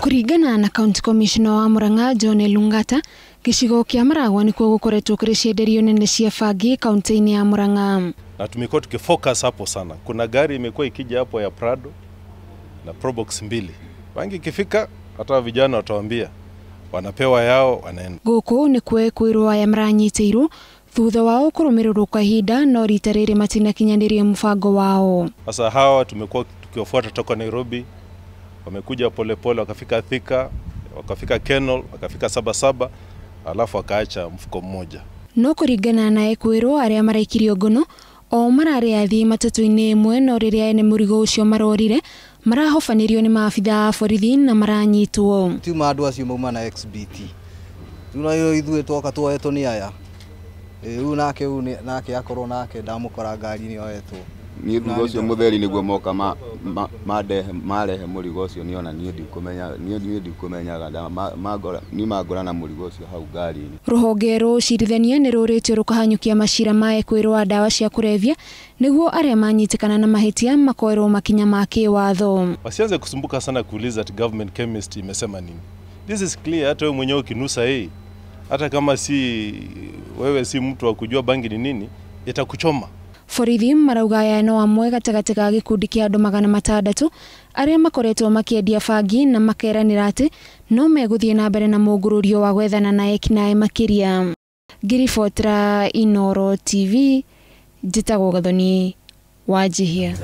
Kuringana na County Commissioner wa Murang'a John Lungata, gicigo kia Maragwa nikuo gukoretwo kuri cienderio nene cia bangi kaunti-ini ya Murang'a. Na tumekuwa tukifocus hapo sana. Kuna gari imekuwa ikija hapo ya Prado na Probox 2. Bangi ikifika hata vijana watawaambia wanapewa yao wanaenda. Guku ni kwirwa ya maranyiteiru thutha wao kurumirwo kwa hinda no rita riri matina kinyanirie mfango wao. Sasa hawa tumekuwa tukiwafuata toka Nairobi, wamekuja polepole wakafika Thika, wakafika Kenol, wakafika Sabasaba, alafu wakaacha mfuko mmoja. No kuringana nae kwirwo aria maraikirio ngono o marare athi matatu-ini imwe no riria ene murigo ucio marorire marahofanirio ni maabitha a borithi na maranyitwo. Tuma andu acio mauma na XBT. Tunayo ithuĩ twoka twoetwo ni aya. Nake akorwo nake ndamukora ngari ni oetwo. Ni murigo ucio mutheri niguo moka marehe murigo ucio ni ona nie ndikumenyaga ni magora na murigo ucio hau ngari-ini. Ruhonge rucirithania ni ruritio rukahanyukia macira mae kwirwa ndawa cia kurevya niguo aria manyitikana na mahitia makoerwo makinya ma kiwatho. Wasianze kusumbuka sana kuuliza ati government chemist imesema nini. This is clear, hata wewe mwenyewe ukinusa hii, hata kama wewe si mtu wa kujua bangi ni nini, itakuchoma. Borithi marauga aya no amwe gatagati ga gikundi kia andu 600 aria makoretwo makiedia bangi na makeranira ati no meguthie na mbere na mugururio wa gwethana na ekinae makiria. Ngirifotra Inoro TV, Njitagwo Gathoni, Wajihia.